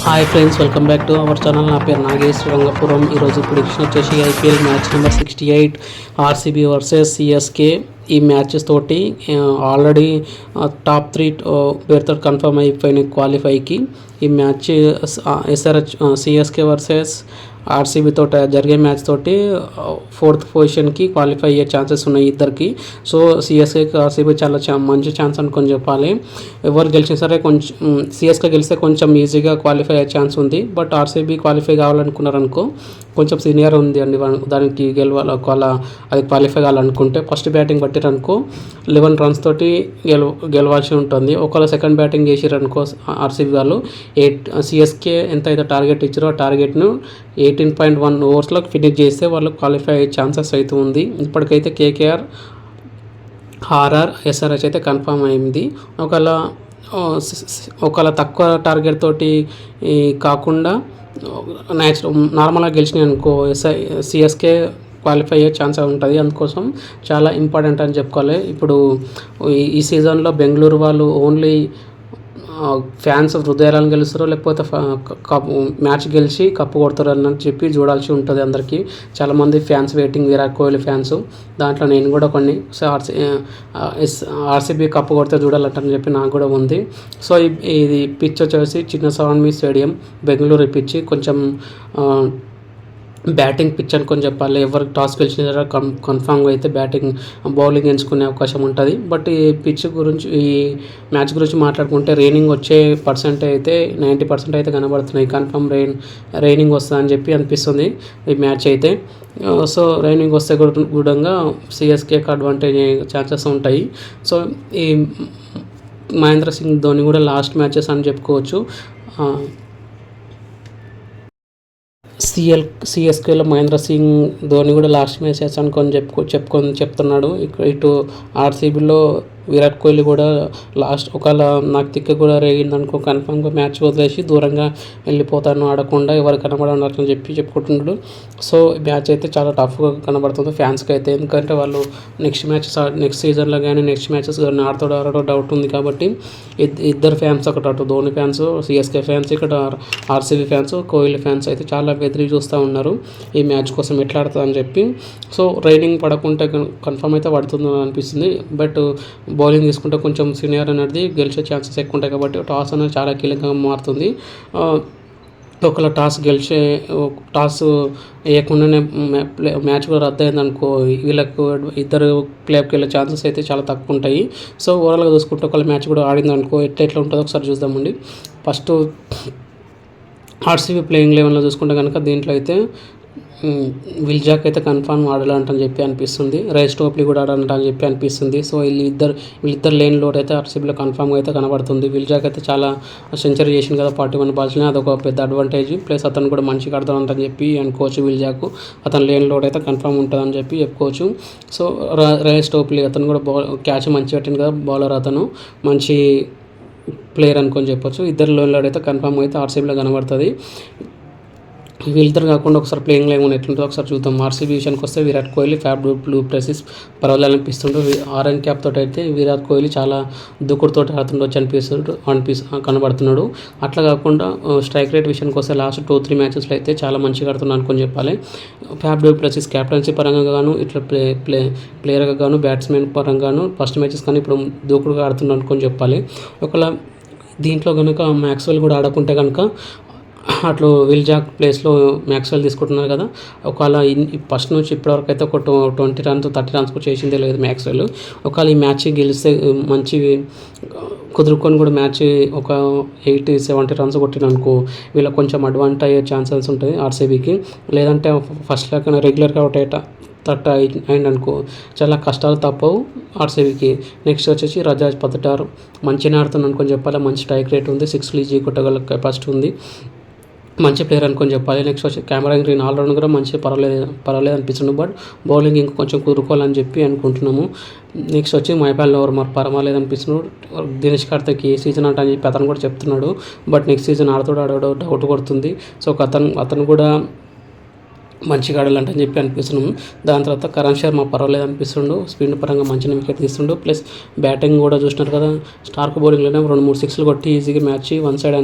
Hi friends, welcome back to our channel. నా పేరు నాగేష్ రంగపురం. ఈరోజు ప్రిడిక్షన్ వచ్చేసి IPL match number 68 RCB versus CSK. ఈ మ్యాచెస్ తోటి ఆల్రెడీ టాప్ 3 పేరుతో కన్ఫర్మ్ అయిపోయిన క్వాలిఫైకి. ఈ match SRH CSK versus RCB తోటి జరిగే మ్యాచ్ తోటి 4th పొజిషన్కి క్వాలిఫై అయ్యే ఛాన్సెస్ ఉన్నాయి ఇద్దరికి. సో సిఎస్కేకి ఆర్సీబీ చాలా మంచి ఛాన్స్ అనుకొని చెప్పాలి. ఎవరు గెలిచినా సరే కొంచెం సిఎస్కే గెలిస్తే కొంచెం ఈజీగా క్వాలిఫై అయ్యే ఛాన్స్ ఉంది. బట్ ఆర్సీబీ క్వాలిఫై కావాలనుకున్నారనుకో కొంచెం సీనియర్ ఉంది అండి, దానికి ఒకవేళ అది క్వాలిఫై కావాలనుకుంటే ఫస్ట్ బ్యాటింగ్ పట్టిరనుకో 11 runs తోటి గెలవాల్సి ఉంటుంది. ఒకవేళ సెకండ్ బ్యాటింగ్ చేసిరనుకో ఆర్సీబీ వాళ్ళు సిఎస్కే ఎంత అయితే టార్గెట్ ఇచ్చారో ఆ టార్గెట్ను 18.1 ఓవర్స్లో ఫినిష్ చేస్తే వాళ్ళు క్వాలిఫై అయ్యే ఛాన్సెస్ అయితే ఉంది. ఇప్పటికైతే కేకేఆర్, ఆర్ఆర్, ఎస్ఆర్హెచ్ అయితే కన్ఫర్మ్ అయింది. ఒకవేళ తక్కువ టార్గెట్ తోటి కాకుండా నార్మల్గా గెలిచినాయి అనుకో సిఎస్కే క్వాలిఫై అయ్యే ఛాన్స్ ఉంటుంది. అందుకోసం చాలా ఇంపార్టెంట్ అని చెప్పుకోవాలి. ఇప్పుడు ఈ సీజన్లో బెంగళూరు వాళ్ళు ఓన్లీ ఫ్యాన్స్ హృదయాలను గెలుస్తారో లేకపోతే మ్యాచ్ గెలిచి కప్పు కొడతారు అని చెప్పి చూడాల్సి ఉంటుంది. అందరికీ చాలామంది fans waiting, Virat Kohli fans. దాంట్లో నేను కూడా కొన్ని ఆర్సీబీ కప్పు కొడితే చూడాలంటని చెప్పి నాకు కూడా ఉంది. సో ఇది పిచ్ వచ్చేసి చిన్నస్వామి స్టేడియం బెంగళూరు పిచ్. కొంచెం బ్యాటింగ్ పిచ్ అనుకొని చెప్పాలి. ఎవరికి టాస్ గెలిచిన కన్ఫామ్గా అయితే బౌలింగ్ ఎంచుకునే అవకాశం ఉంటుంది. బట్ ఈ పిచ్ గురించి, ఈ మ్యాచ్ గురించి మాట్లాడుకుంటే రైనింగ్ వచ్చే పర్సెంట్ అయితే 90% అయితే కనబడుతున్నాయి. కన్ఫామ్ రైనింగ్ వస్తుందని చెప్పి అనిపిస్తుంది ఈ మ్యాచ్ అయితే. సో రైనింగ్ వస్తే కూడా సిఎస్కేకి అడ్వాంటేజ్ ఛాన్సెస్ ఉంటాయి. సో ఈ మహేంద్ర సింగ్ ధోని కూడా లాస్ట్ మ్యాచెస్ అని చెప్పుకోవచ్చు. సిఎస్కేలో మహేంద్ర సింగ్ ధోని కూడా లాస్ట్ మ్యాచెస్ అనుకొని చెప్తున్నాడు. ఇటు ఆర్సీబీలో విరాట్ కోహ్లీ కూడా లాస్ట్ ఒకవేళ నాకు తిక్క కూడా రేగిందనుకో కన్ఫామ్గా మ్యాచ్ వదిలేసి దూరంగా వెళ్ళిపోతాను, ఆడకుండా ఎవరు కనబడని చెప్పుకుంటున్నాడు. సో మ్యాచ్ అయితే చాలా టఫ్గా కనబడుతుంది ఫ్యాన్స్కి అయితే. ఎందుకంటే వాళ్ళు నెక్స్ట్ సీజన్లో కానీ నెక్స్ట్ మ్యాచెస్ కానీ ఆడతాడో డౌట్ ఉంది. కాబట్టి ఇద్దరు ఫ్యాన్స్, ఒకటి అటు ధోని ఫ్యాన్స్ సిఎస్కే ఫ్యాన్స్, ఇక్కడ ఆర్సీబీ ఫ్యాన్స్, కోహ్లీ ఫ్యాన్స్ అయితే చాలా ఎదురు చూస్తూ ఉన్నారు ఈ మ్యాచ్ కోసం ఎట్లా ఆడుతుందని చెప్పి. సో రైనింగ్ పడకుంటే కన్ఫర్మ్ అయితే పడుతుందని అనిపిస్తుంది. బట్ బౌలింగ్ తీసుకుంటే కొంచెం సీనియర్ అనేది గెలిచే ఛాన్సెస్ ఎక్కువ ఉంటాయి. కాబట్టి టాస్ అనేది చాలా కీలకంగా మారుతుంది. ఒకవేళ టాస్ వేయకుండానే మ్యాచ్ కూడా రద్దు అయిందనుకో వీళ్ళకు ఇద్దరు ప్లేకి వెళ్ళే ఛాన్సెస్ అయితే చాలా తక్కువ ఉంటాయి. సో ఓవరాల్గా చూసుకుంటే ఒకవేళ మ్యాచ్ కూడా ఆడిందనుకో ఎట్లా ఉంటుందో ఒకసారి చూద్దామండి. ఫస్ట్ ఆర్సీబీ ప్లేయింగ్ 11లో చూసుకుంటే కనుక దీంట్లో అయితే విల్జాక్ అయితే కన్ఫర్మ్ ఆడాలంటని చెప్పి అనిపిస్తుంది. రైస్ టోప్లీ కూడా ఆడాలంటని చెప్పి అనిపిస్తుంది. సో వీళ్ళిద్దరు లేన్ లోడ్ అయితే ఆర్సీబీలో కన్ఫర్మ్గా అయితే కనబడుతుంది. విల్జాక్ అయితే చాలా సెంచరీ చేసింది కదా 41 balls, అదొక పెద్ద అడ్వాంటేజ్. ప్లస్ అతను కూడా మంచిగా ఆడతాడంటని చెప్పి అనుకోవచ్చు. విల్జాక్ అతను లేన్ లోడ్ అయితే కన్ఫర్మ్ ఉంటుందని చెప్పి చెప్పుకోవచ్చు. సో రైస్ టోప్లీ అతను కూడా క్యాచ్ మంచిగా పెట్టింది కదా, బౌలర్ అతను మంచి ప్లేయర్ అనుకొని చెప్పొచ్చు. ఇద్దరు లేన్ లోడ్ అయితే కన్ఫర్మ్ అయితే ఆర్సీబీలో కనబడుతుంది. వీళ్ళిద్దరు కాకుండా ఒకసారి ప్లేయింగ్ లైన్ ఎట్లుంటుందో ఒకసారి చూద్దాం. ఆర్సీబీ విషయానికి వస్తే Virat Kohli, fab do Plessis పర్వాలేదు అనిపిస్తుండ్రు. ఆరెంజ్ క్యాప్ తోటి అయితే విరాట్ కోహ్లీ చాలా దూకుడుతో ఆడుతుండొచ్చు కనబడుతున్నాడు. అట్లా కాకుండా స్ట్రైక్ రేట్ విషయానికి వస్తే లాస్ట్ 2-3 మ్యాచెస్లో అయితే చాలా మంచిగా ఆడుతున్నాడు అనుకొని చెప్పాలి. ఫ్యాబ్ డూ ప్లెసిస్ క్యాప్టెన్సీ పరంగా గాను, ఇట్లా ప్లేయర్గా గాను, బ్యాట్స్మెన్ పరంగాను ఫస్ట్ మ్యాచెస్ కానీ ఇప్పుడు దూకుడుగా ఆడుతున్నాడు అనుకొని చెప్పాలి. ఒకవేళ దీంట్లో కనుక మ్యాక్స్వెల్ కూడా ఆడకుంటే కనుక అట్లు విల్జాక్ ప్లేస్లో మ్యాక్స్వెల్ తీసుకుంటున్నారు కదా. ఒకవేళ ఫస్ట్ నుంచి ఇప్పటివరకు అయితే ఒక 20 runs 30 runs కూడా చేసిందే లేదు మ్యాక్స్వెల్. ఒకవేళ ఈ మ్యాచ్ గెలిస్తే మంచి కుదురుకొని కూడా మ్యాచ్ ఒక 80-70 runs కొట్టిననుకో వీళ్ళకి కొంచెం అడ్వాంటేజ్ అయ్యే ఛాన్సెస్ ఉంటుంది ఆర్సీబీకి. లేదంటే ఫస్ట్ లాగా రెగ్యులర్గా అవుట్ అయిందనుకో చాలా కష్టాలు తప్పవు ఆర్సీబీకి. నెక్స్ట్ వచ్చేసి రజాజ్ పతటార్ మంచిగా ఆడుతుంది అనుకొని చెప్పాలి. మంచి స్ట్రైక్ రేట్ ఉంది, 6 ఈజీ కొట్టగల కెపాసిటీ ఉంది, మంచి ప్లేయర్ అనుకొని చెప్పాలి. నెక్స్ట్ వచ్చి కెమెరా గ్రీన్ ఆల్రౌండ్ కూడా మంచి పర్వాలేదు అనిపిస్తుంది. బట్ బౌలింగ్ ఇంకా కొంచెం కుదురుకోవాలని చెప్పి అనుకుంటున్నాము. నెక్స్ట్ వచ్చి మైపాల్ ఓవర్ మరి పర్వాలేదు అనిపిస్తున్నాడు. దినేష్ కార్తిక్ ఏ సీజన్ అంటే అని చెప్పి అతను కూడా చెప్తున్నాడు. బట్ నెక్స్ట్ సీజన్ ఆడతాడో డౌట్ కొడుతుంది. సో అతను కూడా మంచిగా ఆడాలంటని చెప్పి అనిపిస్తున్నాం. దాని తర్వాత కరణ్ శర్మ పర్వాలేదు అనిపిస్తుండు. స్పిన్ పరంగా మంచిగా వికెట్ తీస్తుండు. ప్లస్ బ్యాటింగ్ కూడా చూసినారు కదా, స్టార్క్ బౌలింగ్లోనే 2-3 సిక్స్లు కొట్టి ఈజీగా మ్యాచ్ వన్ సైడ్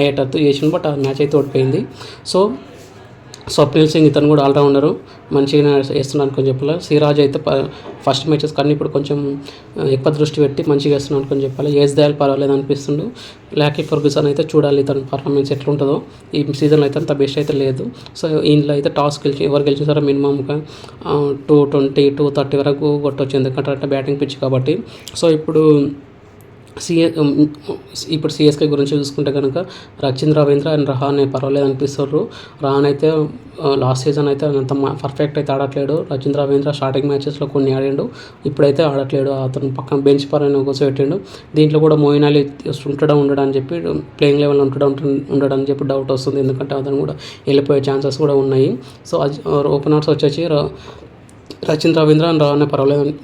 అయ్యేటట్టు చేసిండు. బట్ ఆ మ్యాచ్ అయితే ఓడిపోయింది. సో స్వప్నిల్ సింగ్ ఇతను కూడా ఆల్రౌండరు, మంచిగా వేస్తున్నాను అనుకొని చెప్పాలి. సిరాజ్ అయితే ఫస్ట్ మ్యాచెస్ కానీ ఇప్పుడు కొంచెం ఎక్కువ దృష్టి పెట్టి మంచిగా వేస్తున్నాను అనుకొని చెప్పాలి. ఏజ్ దయాల్ పర్వాలేదు అనిపిస్తుండు. లాకీ ఫర్గ్యూసన్ అయితే చూడాలి తన పర్ఫార్మెన్స్ ఎట్లుంటుందో. ఈ సీజన్లో అయితే అంత బెస్ట్ అయితే లేదు. సో ఇందులో అయితే టాస్ ఎవరు గెలిచేసారో మినిమంగా 220, 230 వరకు కొట్టవచ్చు, ఎందుకంటే బ్యాటింగ్ పిచ్ కాబట్టి. సో ఇప్పుడు సిఎస్కే గురించి చూసుకుంటే కనుక రచిన్ రవీంద్ర అండ్ రహానే పర్వాలేదు అనిపిస్తారు. రహాన్ అయితే లాస్ట్ సీజన్ అయితే అంత పర్ఫెక్ట్ అయితే ఆడట్లేడు. రచిన్ రవీంద్ర స్టార్టింగ్ మ్యాచెస్లో కొన్ని ఆడిండు, ఇప్పుడైతే ఆడట్లేడు. అతను పక్కన బెంచ్ పరంగా కూర్చోబెట్టిండు. దీంట్లో కూడా మోయిన్ అలీ ఉండడని చెప్పి ప్లేయింగ్ లెవెల్లో ఉండడని చెప్పి డౌట్ వస్తుంది, ఎందుకంటే అతను కూడా వెళ్ళిపోయే ఛాన్సెస్ కూడా ఉన్నాయి. సో ఓపెనర్స్ వచ్చేసి రచిన్ రవీంద్ర అండ్ రహానే పర్వాలేదు,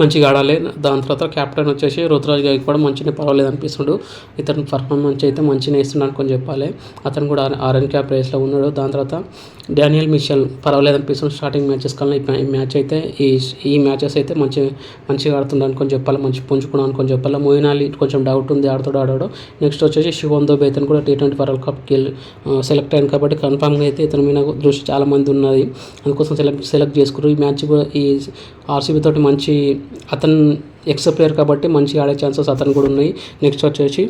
మంచిగా ఆడాలి. దాని తర్వాత కెప్టెన్ వచ్చేసి రుతురాజ్ గైక్వాడ్ మంచిగా పర్వాలేదు అనిపిస్తుండు. ఇతను పర్ఫార్మెన్స్ అయితే మంచిగా వేస్తున్నాడు అనుకొని చెప్పాలి. అతను కూడా ఆరెంజ్ క్యాప్ రేస్లో ఉన్నాడు. దాని తర్వాత డానియల్ మిషెల్ పర్వాలేదు అనిపిస్తుంది. స్టార్టింగ్ మ్యాచెస్ కన్నా ఈ మ్యాచ్ అయితే ఈ మ్యాచెస్ అయితే మంచిగా ఆడుతుండ అనుకొని చెప్పాలి, మంచి పుంజుకున్నాను అనుకొని చెప్పాలి. మోయిన్ అలీ కొంచెం డౌట్ ఉంది, ఆడాడు. నెక్స్ట్ వచ్చేసి శివన్ దుబే, ఇతను కూడా T20 వరల్డ్ కప్కి సెలెక్ట్ అయ్యాను కాబట్టి కన్ఫామ్గా అయితే ఇతని మీద దృష్టి చాలా మంది ఉన్నది, అందుకోసం సెలెక్ట్ చేసుకున్నారు. ఈ మ్యాచ్ కూడా ఈ ఆర్సీబీ తోటి మంచి అతను ఎక్స్ ప్లేయర్ కాబట్టి మంచిగా ఆడే ఛాన్సెస్ అతను కూడా ఉన్నాయి. నెక్స్ట్ వచ్చేసి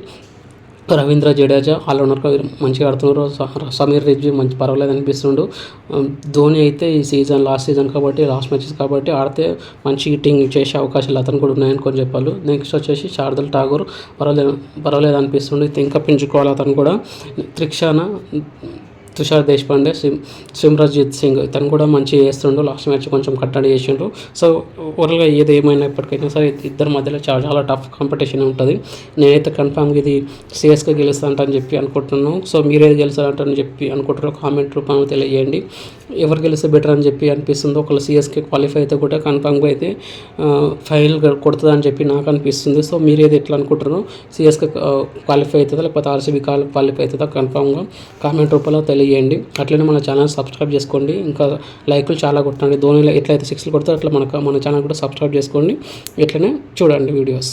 రవీంద్ర జడేజా ఆల్రౌండర్గా మంచిగా ఆడుతున్నారు. సమీర్ రిజ్వీ మంచి పర్వాలేదు అనిపిస్తుండు. ధోని అయితే ఈ సీజన్ లాస్ట్ మ్యాచెస్ కాబట్టి ఆడితే మంచి హిట్టింగ్ చేసే అవకాశాలు అతను కూడా ఉన్నాయనుకొని చెప్పాలి. నెక్స్ట్ వచ్చేసి శార్దుల్ ఠాగూర్ పర్వాలేదు అనిపిస్తుండు. ఇంకా పెంచుకోవాలి అతను కూడా. తుషార్ దేశపాండే, సిమ్రన్జీత్ సింగ్ ఇతను కూడా మంచిగా చేస్తుండు. లాస్ట్ మ్యాచ్ కొంచెం కట్టడి చేసిండ్రు. సో ఓవరాల్గా ఏమైనప్పటికైనా సరే ఇద్దరి మధ్యలో చాలా టఫ్ కాంపిటీషన్ ఉంటుంది. నేనైతే కన్ఫామ్గా ఇది సిఎస్కే గెలుస్తానంటని చెప్పి అనుకుంటున్నాను. సో మీరేది గెలుస్తారంటని చెప్పి అనుకుంటారో కామెంట్ రూపంలో తెలియజేయండి. ఎవరు గెలిస్తే బెటర్ అని చెప్పి అనిపిస్తుందో. ఒకవేళ సిఎస్కే క్వాలిఫై అయితే కూడా కన్ఫామ్గా అయితే ఫైనల్ కొడుతుందని చెప్పి నాకు అనిపిస్తుంది. సో మీరేది ఎట్లా అనుకుంటున్నారో, సిఎస్కే క్వాలిఫై అవుతుందా లేకపోతే ఆర్సీబీ క్వాలిఫై అవుతుందా కన్ఫామ్గా కామెంట్ రూపంలో తెలియజేయండి. అట్లనే మన ఛానల్ సబ్స్క్రైబ్ చేసుకోండి, ఇంకా లైకులు చాలా కొట్టండి. ధోనిలో ఎట్లయితే 6లు కొడతారో అట్లా మన ఛానల్ కూడా సబ్స్క్రైబ్ చేసుకోండి. ఇట్లనే చూడండి వీడియోస్.